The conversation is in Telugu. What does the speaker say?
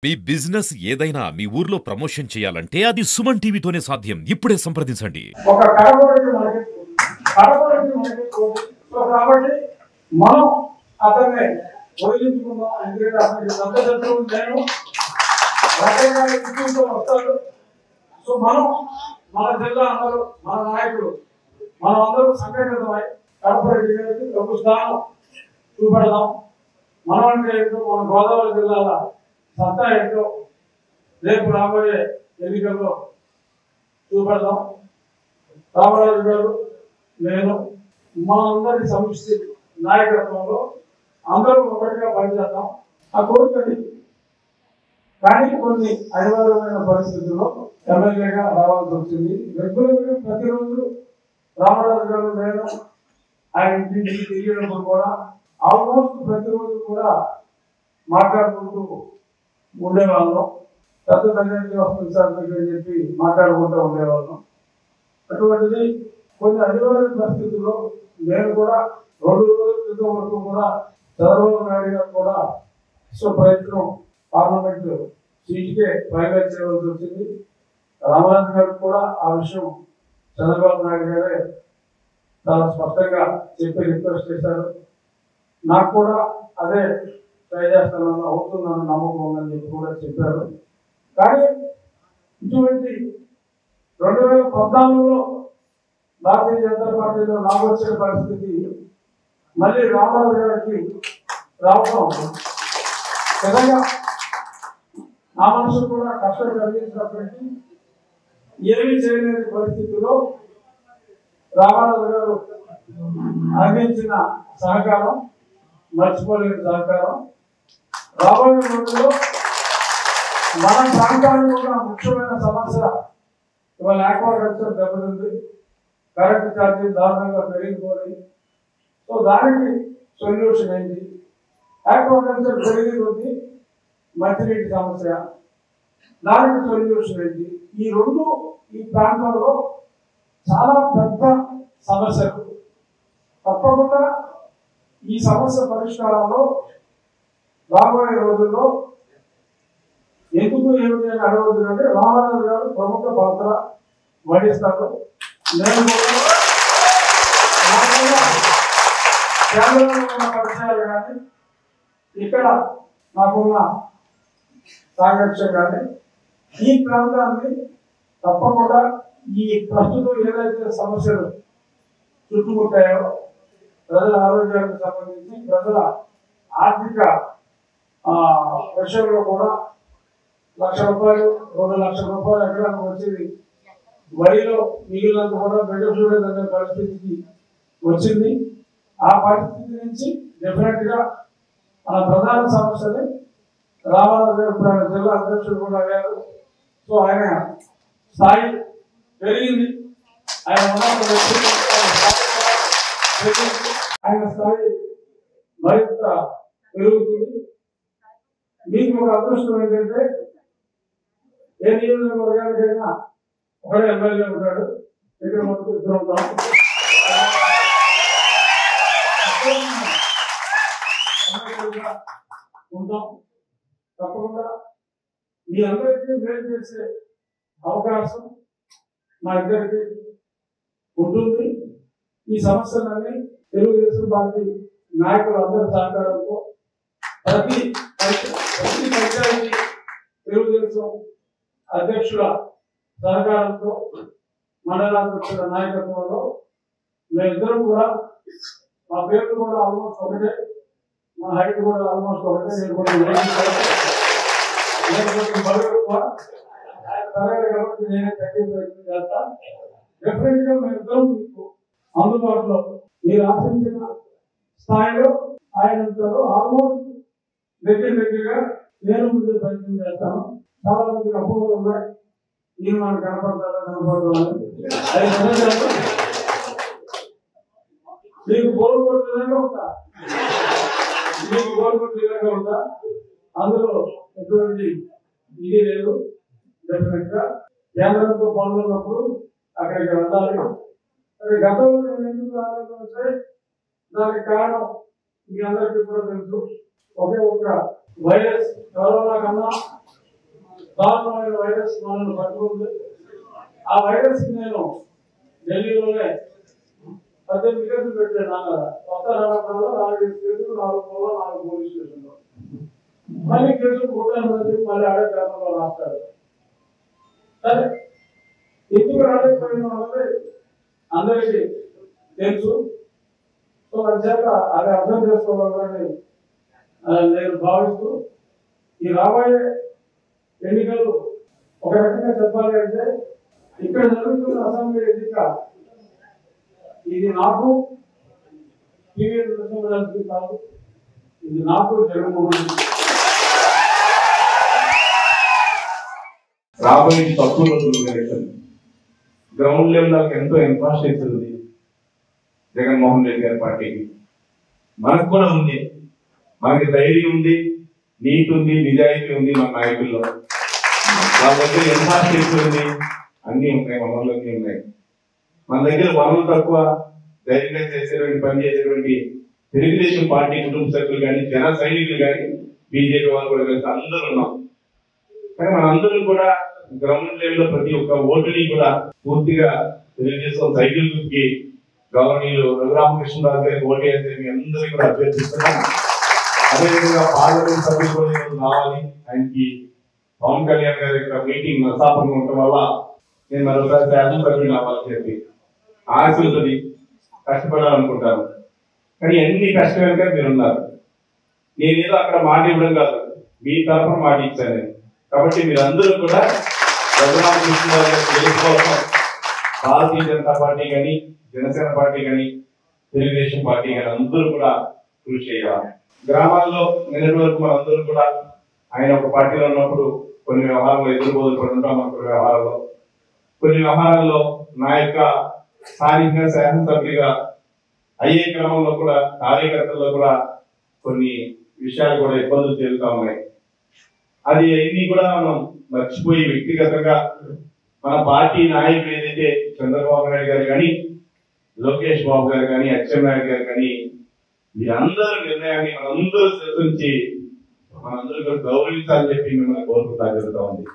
మీ బిజినెస్ ఏదైనా మీ ఊర్లో ప్రమోషన్ చేయాలంటే అది సుమన్ టీవీతోనే సాధ్యం. ఇప్పుడే సంప్రదించండి. ఒక కడపడి మార్కెట్ సో కాబట్టి మనం అతన్ని వదిలించుకుందాం. ఎందుకంటే అతనికి పెద్ద శత్రువు నేను రకరకాల ఇష్యూతో వస్తాడు. సో మనం మన జిల్లా అందరూ మన నాయకులు మనం అందరూ సంఘటితమై కడపరెడ్డి గారికి ప్రభు స్థానం చూపెడదాం. మనం అంటే ఏంటో మన గోదావరి జిల్లాల సత్తా ఏంటో రేపు రాబోయే ఎన్నికల్లో చూపెడదాం. రామరాజు గారు నేను మా అందరి సమిష్టి నాయకత్వంలో అందరూ ఒకటిగా పనిచేద్దాం. ఆ కోరికని కానీ కొన్ని అనివార్యమైన పరిస్థితుల్లో ఎమ్మెల్యేగా రావాల్సి వచ్చింది. రెగ్యులర్గా ప్రతిరోజు రామరాజు గారు నేను ఆయన ఇంటికి తిరిగినప్పుడు కూడా ఆల్మోస్ట్ ప్రతిరోజు కూడా మాట్లాడుకుంటూ ఉండేవాళ్ళం. పెద్ద మెజారిటీ వస్తుంది సార్ దగ్గర చెప్పి మాట్లాడుకుంటూ ఉండేవాళ్ళం. అటువంటిది కొన్ని అనివార్య పరిస్థితుల్లో నేను కూడా 2 రోజుల క్రితం వరకు కూడా చంద్రబాబు నాయుడు గారు కూడా ప్రయత్నం పార్లమెంట్ సీటుకే ఫైనల్ చేయవలసి వచ్చింది. రామరాజు గారు కూడా ఆ విషయం చంద్రబాబు నాయుడు గారే చాలా స్పష్టంగా చెప్పి రిక్వెస్ట్ చేశారు. నాకు కూడా అదే ట్రై చేస్తానని అవుతుందని నమ్మకం ఉందని చెప్పి కూడా చెప్పారు. కానీ ఇటువంటి 2014లో భారతీయ జనతా పార్టీలో నాకు వచ్చిన పరిస్థితి మళ్ళీ రామరాజు గారికి రావడం నిజంగా నా మనసు కూడా కష్టం కలిగించినప్పటికీ ఏమీ చేయలేని పరిస్థితిలో రామరాజు గారు అందించిన సహకారం మర్చిపోలేని సహకారం. రాబోయే రోజుల్లో మన ప్రాంతానికి ఉన్న ముఖ్యమైన సమస్య ఇవాళ ఆక్వాకల్చర్ దెబ్బతింది. కరెంట్ ఛార్జీలు దారుణంగా పెరిగిపోయి సో దానికి సొల్యూషన్ ఏంటి? ఆక్వాకల్చర్ పెరిగి కొద్ది మంచినీటి సమస్య, దానికి సొల్యూషన్ ఏంటి? ఈ రెండు ఈ ప్రాంతంలో చాలా పెద్ద సమస్యలు. తప్పకుండా ఈ సమస్య పరిష్కారంలో రాబోయే రోజుల్లో ఎందుకు ఏమిటి అని అడగవుతుందంటే రామరాజు గారు ప్రముఖ పాత్ర వహిస్తారు. నేను కేంద్రంలో ఉన్న పరిచయాలు కానీ ఇక్కడ నాకున్న సాంగత్యం కానీ ఈ ప్రాంతాన్ని తప్పకుండా ఈ ప్రస్తుతం ఏదైతే సమస్యలు చుట్టుముట్టాయో ప్రజల ఆరోగ్యానికి సంబంధించి ప్రజల ఆర్థిక విషయంలో కూడా ₹1,00,000 ₹2,00,000 ఎకరానికి వచ్చేది వరిలో మిగిలినంత కూడా బెడ్డ పరిస్థితికి వచ్చింది. ఆ పరిస్థితి నుంచి డెఫినెట్ గా మన ప్రధాన సమస్యని రామరాజు గారు ఆయన జిల్లా అధ్యక్షుడు కూడా అయ్యారు. సో ఆయన స్థాయి పెరిగింది. ఆయన స్థాయి మరింత పెరుగుతుంది. మీకు ఒక అదృష్టం ఏంటంటే ఏ నియోజకవర్గానికైనా ఒకడే ఎమ్మెల్యే ఉంటాడు. ఇక్కడ మనకు ఇద్దరు ఉంటాం. తప్పకుండా మీ అందరికీ మేలు చేసే అవకాశం మా ఇద్దరికి ఉంటుంది. ఈ సమస్యలన్నీ తెలుగుదేశం పార్టీ నాయకులు అందరి సహకారంతో ప్రతి పంచాయతీ తెలుగుదేశం అధ్యక్షుల సహకారంతో మండలాధ్యక్షుల నాయకత్వంలో మేమిద్దరం కూడా మా పేర్లు కూడా ఆల్మోస్ట్ ఒకటే, మా హైట్ కూడా ఆల్మోస్ట్ ఒకటే. నేను కొంచెం కాబట్టి నేనే తగ్గే ప్రయత్నం చేస్తాను. డెఫినెట్ గా మేమిద్దరం మీకు అందుబాటులో మీరు ఆశించిన స్థాయిలో ఆయన ఉంటారు. ఆల్మోస్ట్ దగ్గరగా నేను ముందు ప్రయత్నం చేస్తాను. చాలా మందికి అపోహలు ఉన్నాయి. నేను మనకు కనపడతాను మీకు గోల్కొట్టు విధంగా ఉంటా, మీకు గోల్కొట్టు విధంగా ఉంటా. అందులో ఎటువంటి ఇది లేదు. డెఫినెట్ గా కేంద్రంతో పాల్గొన్నప్పుడు అక్కడికి వెళ్ళాలి. గతంలో నేను ఎందుకు రాలేదంటే దానికి కారణం మీ అందరికీ కూడా తెలుసు. ఒకే ఒక్క వైరస్ కరోనా కన్నా దారుణమైన వైరస్ మనల్ని పట్టుకుంది. ఆ వైరస్ నేను ఢిల్లీలోనే 18 కేసులు పెట్టాను. కొత్త నగరంలో 4 కేసులు, 4 పోలీస్ స్టేషన్లో మళ్ళీ కేసులు కొట్టాను. మళ్ళీ ఆడే గ్రామంలో రాస్తాడు. సరే, ఎందుకు రాలేకపోయినా అన్నది అందరికీ తెలుసు. సో అంచేత అది అర్థం చేసుకోవాలని నేను భావిస్తూ, ఈ రాబోయే ఎన్నికలు ఒక రకంగా చెప్పాలి అంటే ఇక్కడ జరుగుతున్న అసెంబ్లీ ఎన్నిక ఇది నాకు టీవీ నరసింహరాజుకి కాదు, ఇది నాకు జగన్మోహన్ రెడ్డి. రాబోయే తక్కువ రోజులు ఎలక్షన్ గ్రౌండ్ లెవెల్ ఎంతో ఇన్ఫ్రాస్ట్రక్చర్ ఉంది జగన్మోహన్ రెడ్డి గారి పార్టీకి. మనకు కూడా ఉంది, మనకి ధైర్యం ఉంది, నీతి ఉంది, నిజాయితీ ఉంది. మన నాయకుల్లో వాళ్ళ దగ్గర ఇన్ఫ్రాస్ట్రక్చర్ ఉంది, అన్ని ఉన్నాయి, వనరులన్నీ ఉన్నాయి. మన దగ్గర వనరులు తక్కువ, ధైర్యంగా చేసేటువంటి పని చేసేటువంటి తెలుగుదేశం పార్టీ కుటుంబ సభ్యులు కానీ, జన సైనికులు కానీ, బీజేపీ వాళ్ళు కూడా కలిసి అందరూ ఉన్నాం. కానీ మనందరం కూడా గ్రౌండ్ లెవెల్ లో ప్రతి ఒక్క ఓటుని కూడా పూర్తిగా తెలుగుదేశం సైకిల్ గుర్తుకి గవర్నీయులు రఘురామకృష్ణరాజు గారికి ఓటు వేస్తే మీ అందరికీ కూడా అభ్యర్థిస్తున్నాం. అదేవిధంగా పార్లమెంట్ సభ్యులు కూడా రావాలి. ఆయనకి పవన్ కళ్యాణ్ గారి యొక్క మీటింగ్ నరసాపురం ఉండటం వల్ల నేను మరొకసారి శాసనసభ్యులు కావాలని చెప్పి ఆశలుతుంది, కష్టపడాలనుకుంటాను. కానీ ఎన్ని కష్టం వెనుక మీరున్నారు. నేనేదో అక్కడ మాట ఇవ్వడం కాదు, మీ తరఫున మాట ఇచ్చాను నేను. కాబట్టి మీరందరూ కూడా రఘురామకృష్ణరాజు గారి గెలుపు కోసం భారతీయ జనతా పార్టీ కానీ, జనసేన పార్టీ కానీ, తెలుగుదేశం పార్టీ కానీ అందరూ కూడా కృషి చేయాలి. గ్రామాల్లో నిన్నటి వరకు మనందరూ కూడా ఆయన ఒక పార్టీలో ఉన్నప్పుడు కొన్ని వ్యవహారాల్లో ఎదురుబోదులు పడి ఉంటాం. అనుకున్న వ్యవహారాల్లో కొన్ని వ్యవహారాల్లో నా యొక్క స్థానిక శాసనసభ్యుడిగా అయ్యే క్రమంలో కూడా కార్యకర్తల్లో కూడా కొన్ని విషయాలు కూడా ఇబ్బందులు తేలుతా ఉన్నాయి. అది అన్ని కూడా మనం మర్చిపోయి వ్యక్తిగతంగా మన పార్టీ నాయకులు ఏదైతే చంద్రబాబు నాయుడు గారు కానీ, లోకేష్ బాబు గారు కానీ, అచ్చెన్నాయుడు గారు కానీ, మీరందరూ నిర్ణయాన్ని మనందరూ స్వీకరించి మనందరూ గౌరవించాలని చెప్పి మిమ్మల్ని కోరుకుంటా జరుగుతూ ఉంది.